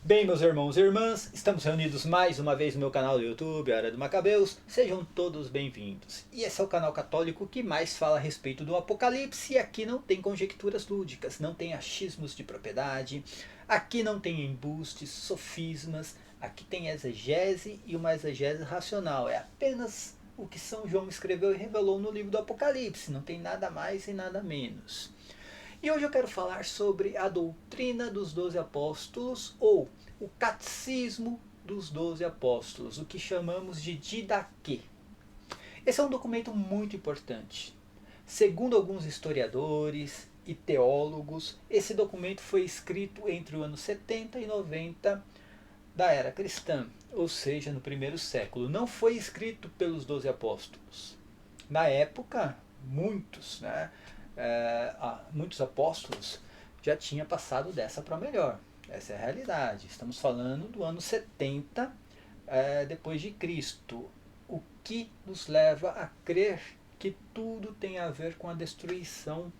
Bem, meus irmãos e irmãs, estamos reunidos mais uma vez no meu canal do YouTube, Hora do Macabeus. Sejam todos bem-vindos. E esse é o canal católico que mais fala a respeito do Apocalipse. E aqui não tem conjecturas lúdicas, não tem achismos de propriedade, aqui não tem embustes, sofismas, aqui tem exegese e uma exegese racional. É apenas o que São João escreveu e revelou no livro do Apocalipse, não tem nada mais e nada menos. E hoje eu quero falar sobre a doutrina dos 12 apóstolos, ou o catecismo dos 12 apóstolos, o que chamamos de Didaquê. Esse é um documento muito importante. Segundo alguns historiadores e teólogos, esse documento foi escrito entre o ano 70 e 90 da era cristã, ou seja, no primeiro século. Não foi escrito pelos 12 apóstolos. Na época, muitos apóstolos já tinham passado dessa para melhor. Essa é a realidade. Estamos falando do ano 70 depois de Cristo, o que nos leva a crer que tudo tem a ver com a destruição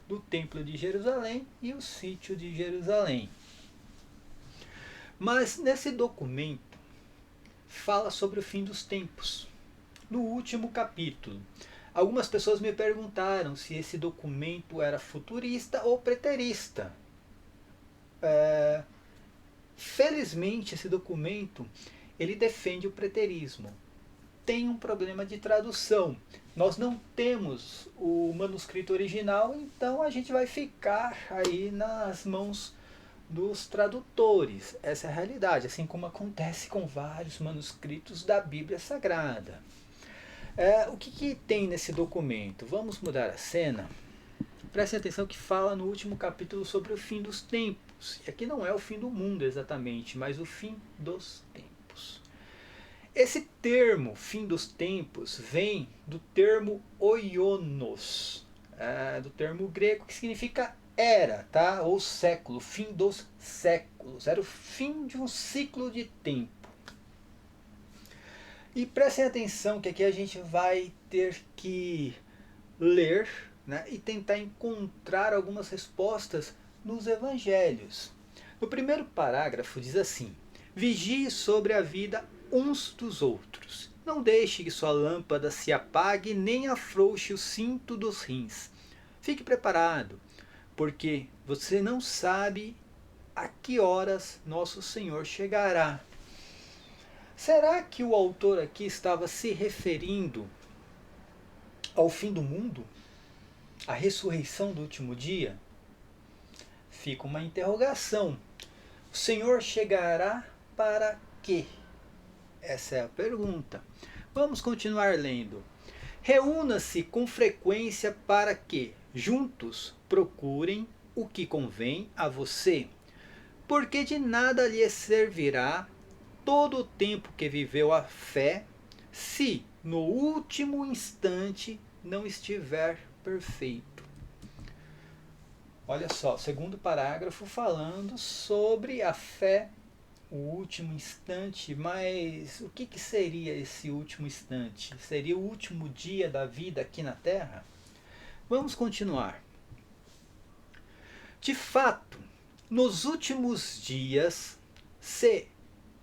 do Templo de Jerusalém e o sítio de Jerusalém. Mas nesse documento fala sobre o fim dos tempos. No último capítulo, algumas pessoas me perguntaram se esse documento era futurista ou preterista. Felizmente, esse documento ele defende o preterismo. Tem um problema de tradução. Nós não temos o manuscrito original, então a gente vai ficar aí nas mãos dos tradutores. Essa é a realidade, assim como acontece com vários manuscritos da Bíblia Sagrada. O que tem nesse documento? Vamos mudar a cena. Prestem atenção que fala no último capítulo sobre o fim dos tempos. E aqui não é o fim do mundo exatamente, mas o fim dos tempos. Esse termo, fim dos tempos, vem do termo oionos, do termo grego que significa era, tá? Ou século, fim dos séculos. Era o fim de um ciclo de tempo. E prestem atenção que aqui a gente vai ter que ler, né, e tentar encontrar algumas respostas nos evangelhos. No primeiro parágrafo diz assim: vigie sobre a vida uns dos outros. Não deixe que sua lâmpada se apague, nem afrouxe o cinto dos rins. Fique preparado, porque você não sabe a que horas nosso Senhor chegará. Será que o autor aqui estava se referindo ao fim do mundo? A ressurreição do último dia? Fica uma interrogação. O Senhor chegará para quê? Essa é a pergunta. Vamos continuar lendo. Reúna-se com frequência para que, juntos, procurem o que convém a você, porque de nada lhe servirá todo o tempo que viveu a fé, se no último instante não estiver perfeito. Olha só, segundo parágrafo falando sobre a fé, o último instante, mas o que seria esse último instante? Seria o último dia da vida aqui na Terra? Vamos continuar. De fato, nos últimos dias se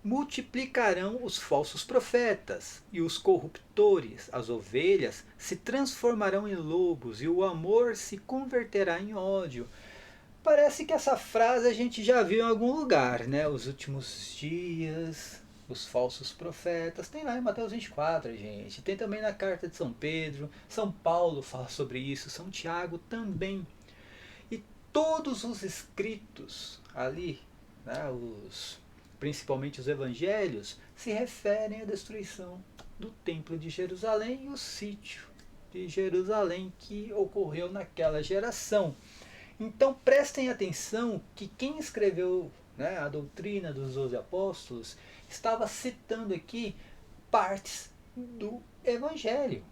multiplicarão os falsos profetas, e os corruptores, as ovelhas, se transformarão em lobos, e o amor se converterá em ódio. Parece que essa frase a gente já viu em algum lugar, né? Os últimos dias, os falsos profetas. Tem lá em Mateus 24, gente. Tem também na carta de São Pedro. São Paulo fala sobre isso. São Tiago também. E todos os escritos ali, né, principalmente os evangelhos, se referem à destruição do Templo de Jerusalém e o sítio de Jerusalém que ocorreu naquela geração. Então prestem atenção que quem escreveu, né, a doutrina dos 12 apóstolos estava citando aqui partes do evangelho.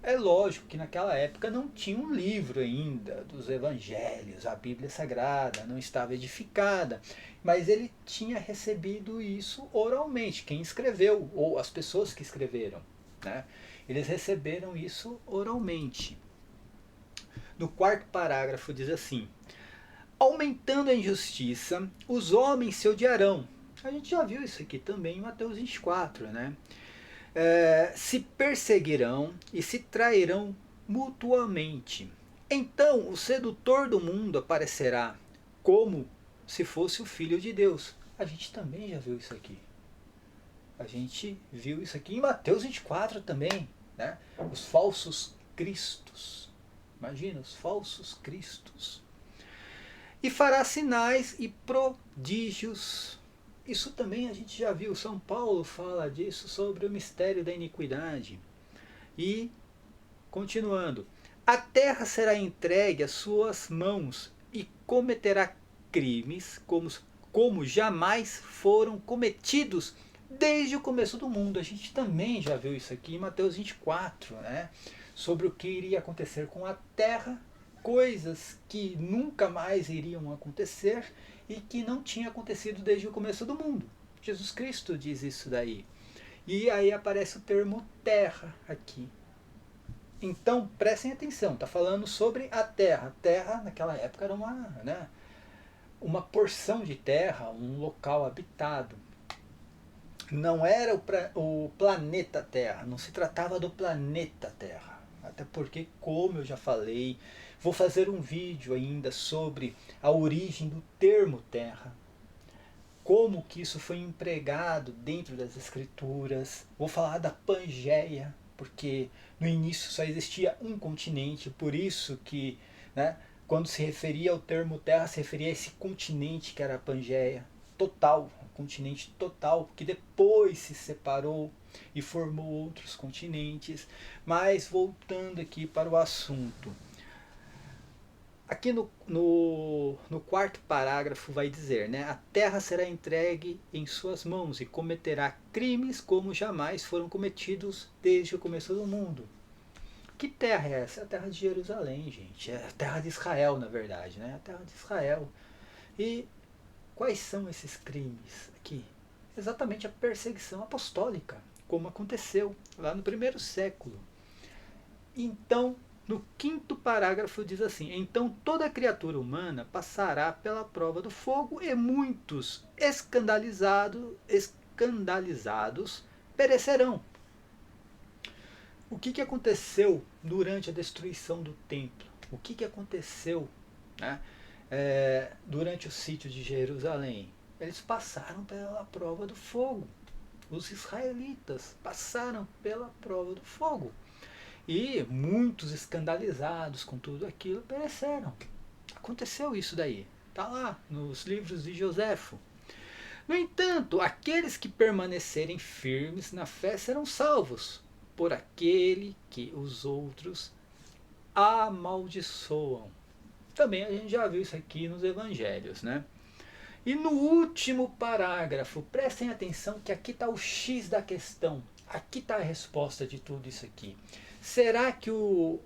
É lógico que naquela época não tinha um livro ainda dos evangelhos, a Bíblia Sagrada não estava edificada, mas ele tinha recebido isso oralmente, quem escreveu, ou as pessoas que escreveram, né? Eles receberam isso oralmente. No quarto parágrafo diz assim: Aumentando a injustiça, os homens se odiarão. A gente já viu isso aqui também em Mateus 24, né? Se perseguirão e se trairão mutuamente. Então o sedutor do mundo aparecerá como se fosse o Filho de Deus. A gente também já viu isso aqui. A gente viu isso aqui em Mateus 24 também, né? Os falsos cristos. Imagina, os falsos cristos. E fará sinais e prodígios. Isso também a gente já viu. São Paulo fala disso, sobre o mistério da iniquidade. E, continuando, a terra será entregue às suas mãos e cometerá crimes como jamais foram cometidos desde o começo do mundo. A gente também já viu isso aqui em Mateus 24, né? Sobre o que iria acontecer com a terra, coisas que nunca mais iriam acontecer e que não tinha acontecido desde o começo do mundo. Jesus Cristo diz isso daí. E aí aparece o termo terra aqui. Então prestem atenção, está falando sobre a terra. A terra naquela época era uma porção de terra, um local habitado. Não era o planeta Terra, não se tratava do planeta Terra. Até porque, como eu já falei, vou fazer um vídeo ainda sobre a origem do termo terra, como que isso foi empregado dentro das escrituras. Vou falar da Pangeia, porque no início só existia um continente, por isso que, né, quando se referia ao termo terra, se referia a esse continente que era a Pangeia, total, um continente total, que depois se separou e formou outros continentes. Mas voltando aqui para o assunto, aqui no quarto parágrafo vai dizer, né, a terra será entregue em suas mãos e cometerá crimes como jamais foram cometidos desde o começo do mundo. Que terra é essa? É a terra de Jerusalém, gente. É a terra de Israel, na verdade, né? A terra de Israel. E quais são esses crimes aqui? Exatamente a perseguição apostólica, como aconteceu lá no primeiro século. Então, no quinto parágrafo diz assim: então toda criatura humana passará pela prova do fogo e muitos escandalizados perecerão. O que aconteceu durante a destruição do templo? O que aconteceu, né, durante o sítio de Jerusalém? Eles passaram pela prova do fogo. Os israelitas passaram pela prova do fogo. E muitos escandalizados com tudo aquilo pereceram. Aconteceu isso daí. Está lá nos livros de Joséfo. No entanto, aqueles que permanecerem firmes na fé serão salvos por aquele que os outros amaldiçoam. Também a gente já viu isso aqui nos evangelhos, né? E no último parágrafo, prestem atenção que aqui está o X da questão. Aqui está a resposta de tudo isso aqui. Será que o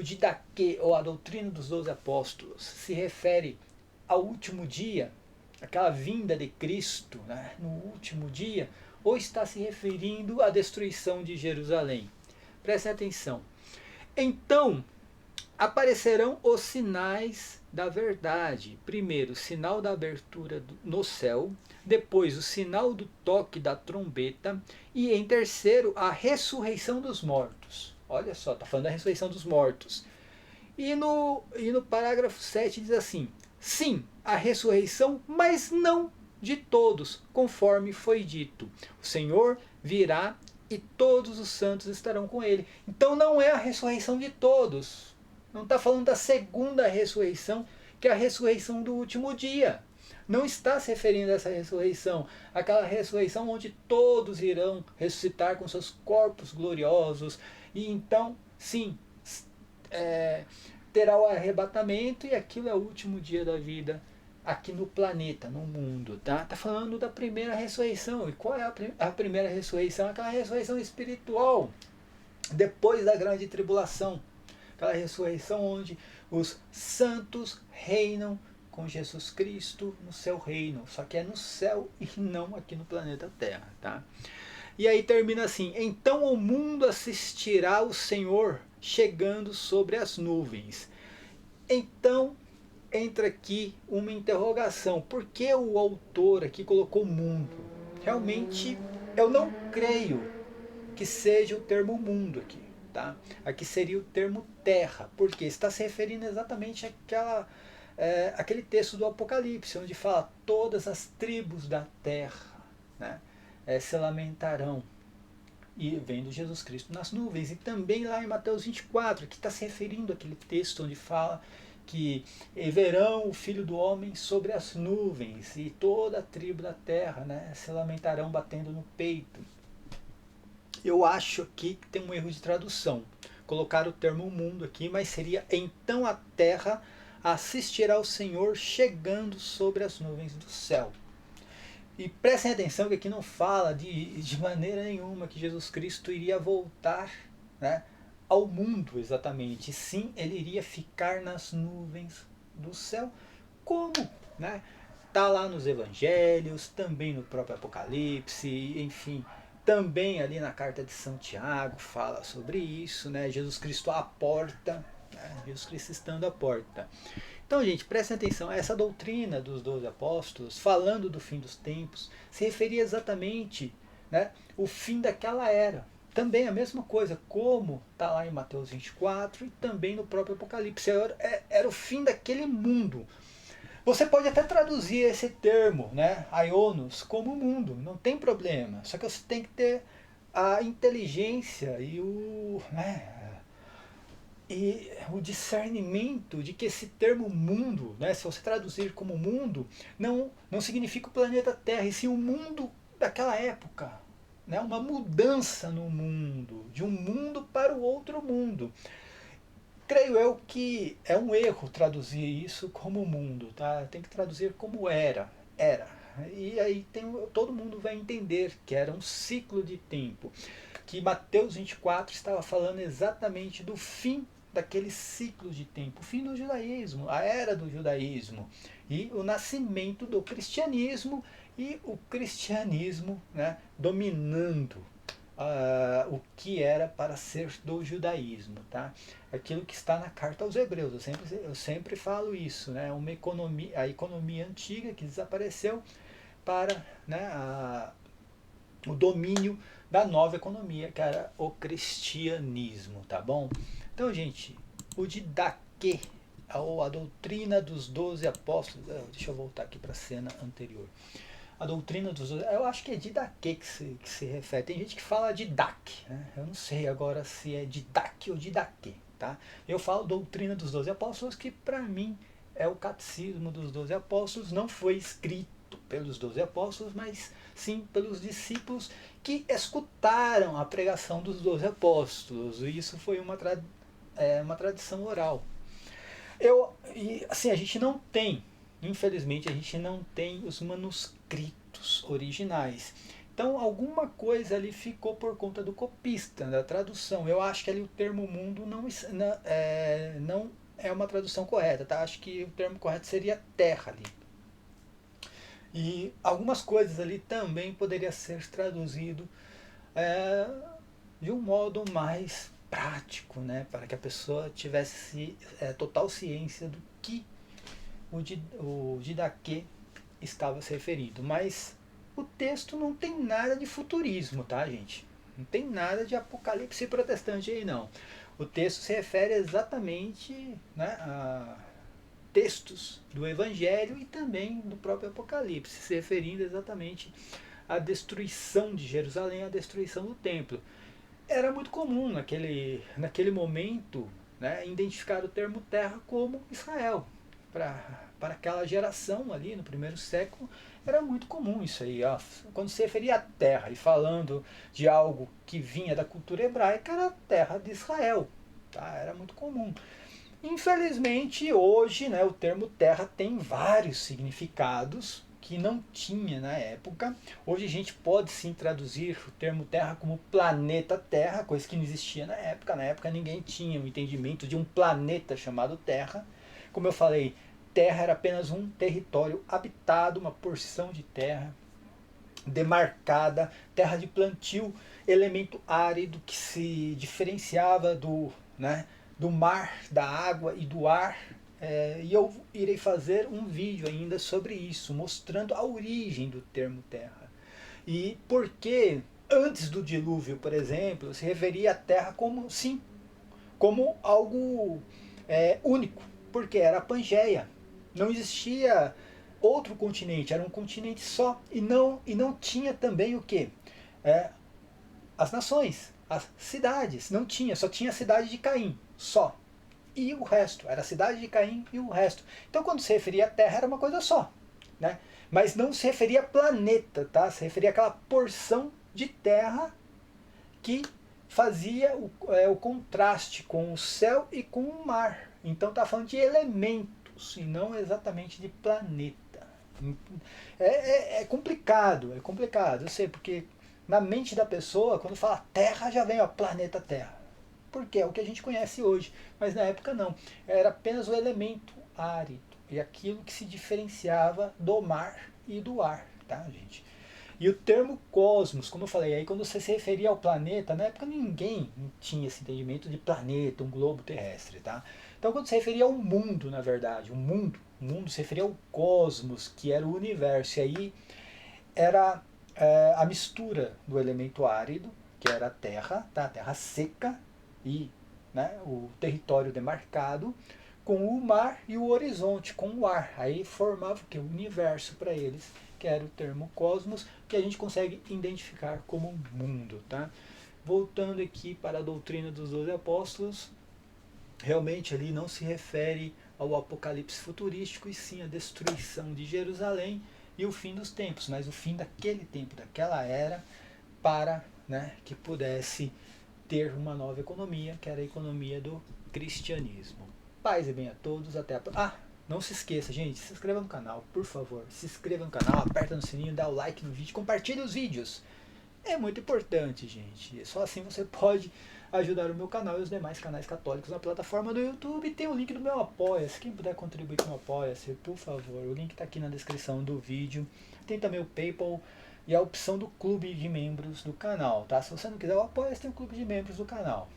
Didaquê, ou a doutrina dos 12 apóstolos, se refere ao último dia, aquela vinda de Cristo, né, no último dia, ou está se referindo à destruição de Jerusalém? Prestem atenção. Então, aparecerão os sinais da verdade. Primeiro, o sinal da abertura no céu. Depois, o sinal do toque da trombeta. E em terceiro, a ressurreição dos mortos. Olha só, está falando da ressurreição dos mortos. E no parágrafo 7 diz assim: sim, a ressurreição, mas não de todos, conforme foi dito. O Senhor virá e todos os santos estarão com ele. Então não é a ressurreição de todos. Não está falando da segunda ressurreição, que é a ressurreição do último dia. Não está se referindo a essa ressurreição, aquela ressurreição onde todos irão ressuscitar com seus corpos gloriosos. E então, sim, terá o arrebatamento, e aquilo é o último dia da vida aqui no planeta, no mundo, tá? Tá falando da primeira ressurreição. E qual é a primeira ressurreição? Aquela ressurreição espiritual, depois da grande tribulação. Aquela ressurreição onde os santos reinam com Jesus Cristo no seu reino. Só que é no céu e não aqui no planeta Terra, tá? E aí termina assim: então o mundo assistirá o Senhor chegando sobre as nuvens. Então entra aqui uma interrogação. Por que o autor aqui colocou mundo? Realmente eu não creio que seja o termo mundo aqui. Tá? Aqui seria o termo terra, porque está se referindo exatamente àquele texto do Apocalipse, onde fala todas as tribos da terra, né, se lamentarão. E vendo Jesus Cristo nas nuvens. E também lá em Mateus 24, que está se referindo àquele texto onde fala que verão o Filho do Homem sobre as nuvens e toda a tribo da terra, né, se lamentarão batendo no peito. Eu acho aqui que tem um erro de tradução. Colocar o termo mundo aqui, mas seria então a terra assistirá ao Senhor chegando sobre as nuvens do céu. E prestem atenção que aqui não fala de maneira nenhuma que Jesus Cristo iria voltar, né, ao mundo exatamente. Sim, ele iria ficar nas nuvens do céu. Como? Né? Está lá nos evangelhos, também no próprio Apocalipse, enfim. Também ali na carta de São Tiago fala sobre isso, né? Jesus Cristo à porta, né? Jesus Cristo estando à porta. Então, gente, prestem atenção, essa doutrina dos 12 apóstolos, falando do fim dos tempos, se referia exatamente, né, o fim daquela era. Também a mesma coisa, como está lá em Mateus 24 e também no próprio Apocalipse. Era o fim daquele mundo. Você pode até traduzir esse termo, né, aionos, como mundo, não tem problema. Só que você tem que ter a inteligência e o discernimento de que esse termo mundo, né, se você traduzir como mundo, não significa o planeta Terra, e sim o mundo daquela época. Né, uma mudança no mundo, de um mundo para o outro mundo. Creio eu que é um erro traduzir isso como mundo, tá? Tem que traduzir como era. E aí todo mundo vai entender que era um ciclo de tempo. Que Mateus 24 estava falando exatamente do fim daquele ciclo de tempo, o fim do judaísmo, a era do judaísmo e o nascimento do cristianismo e o cristianismo, né, dominando o que era para ser do judaísmo, tá? Aquilo que está na carta aos Hebreus, eu sempre falo isso, né? A economia antiga que desapareceu para, né, o domínio da nova economia, que era o cristianismo, tá bom? Então, gente, o Didaquê, ou a doutrina dos 12 apóstolos, deixa eu voltar aqui para a cena anterior. A doutrina dos 12, eu acho que é Didaquê que se refere. Tem gente que fala Didac, né? Eu não sei agora se é Didac ou Didaquê, tá? Eu falo doutrina dos 12 apóstolos, que para mim é o catecismo dos 12 apóstolos, não foi escrito pelos 12 apóstolos, mas sim pelos discípulos que escutaram a pregação dos 12 apóstolos. E isso foi uma tradição oral. Assim, a gente não tem, infelizmente, a gente não tem os manuscritos originais. Então, alguma coisa ali ficou por conta do copista, da tradução. Eu acho que ali o termo mundo não é uma tradução correta, tá? Acho que o termo correto seria terra ali. E algumas coisas ali também poderia ser traduzido de um modo mais prático, né, para que a pessoa tivesse total ciência do que o Didaquê estava se referindo. Mas o texto não tem nada de futurismo, tá, gente? Não tem nada de apocalipse protestante aí, não. O texto se refere exatamente, né, a textos do Evangelho e também do próprio Apocalipse, se referindo exatamente à destruição de Jerusalém, à destruição do templo. Era muito comum naquele momento, né, identificar o termo terra como Israel. Para aquela geração ali no primeiro século, era muito comum isso aí. Ó. Quando se referia à terra e falando de algo que vinha da cultura hebraica, era a terra de Israel. Tá? Era muito comum. Infelizmente, hoje, né, o termo terra tem vários significados que não tinha na época. Hoje a gente pode sim traduzir o termo terra como planeta Terra, coisa que não existia na época. Na época ninguém tinha o entendimento de um planeta chamado Terra. Como eu falei, terra era apenas um território habitado, uma porção de terra demarcada, terra de plantio, elemento árido que se diferenciava do mar, da água e do ar, e eu irei fazer um vídeo ainda sobre isso, mostrando a origem do termo terra. E por que antes do dilúvio, por exemplo, se referia à terra como, sim, como algo único, porque era a Pangeia. Não existia outro continente, era um continente só. E não tinha também o quê? As nações, as cidades. Não tinha, só tinha a cidade de Caim, só. E o resto, era a cidade de Caim e o resto. Então quando se referia à Terra era uma coisa só, né? Mas não se referia a planeta, tá? Se referia àquela porção de terra que fazia o contraste com o céu e com o mar. Então está falando de elementos e não exatamente de planeta. É complicado, eu sei, porque na mente da pessoa, quando fala Terra, já vem o planeta Terra. Porque é o que a gente conhece hoje. Mas na época não. Era apenas o elemento árido. E aquilo que se diferenciava do mar e do ar, tá, gente? E o termo cosmos, como eu falei, aí quando você se referia ao planeta, na época ninguém tinha esse entendimento de planeta, um globo terrestre, tá? Então quando se referia ao mundo, na verdade, o mundo se referia ao cosmos, que era o universo. E aí era a mistura do elemento árido, que era a terra, tá? A terra seca, e né, o território demarcado, com o mar e o horizonte, com o ar. Aí formava o que? O universo para eles, que era o termo cosmos, que a gente consegue identificar como mundo. Tá? Voltando aqui para a doutrina dos 12 apóstolos, realmente ali não se refere ao apocalipse futurístico, e sim a destruição de Jerusalém e o fim dos tempos, mas o fim daquele tempo, daquela era, para que pudesse ter uma nova economia, que era a economia do cristianismo. Paz e bem a todos, até a próxima. Não se esqueça, gente, se inscreva no canal, por favor. Se inscreva no canal, aperta no sininho, dá o like no vídeo, compartilhe os vídeos. É muito importante, gente. Só assim você pode ajudar o meu canal e os demais canais católicos na plataforma do YouTube. Tem o link do meu Apoia-se. Quem puder contribuir com o meu Apoia-se, por favor, o link está aqui na descrição do vídeo. Tem também o PayPal e a opção do clube de membros do canal, tá? Se você não quiser o Apoia-se, tem o clube de membros do canal.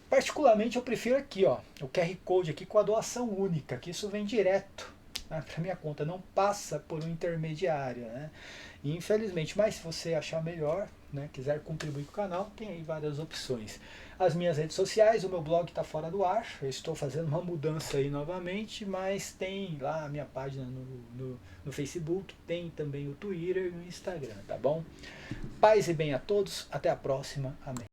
Particularmente, eu prefiro aqui, ó, o QR Code aqui com a doação única, que isso vem direto para minha conta, não passa por um intermediário, né? E infelizmente, mas se você achar melhor, quiser contribuir com o canal, tem aí várias opções. As minhas redes sociais, o meu blog está fora do ar, eu estou fazendo uma mudança aí novamente, mas tem lá a minha página no Facebook, tem também o Twitter e o Instagram, tá bom? Paz e bem a todos, até a próxima, amém.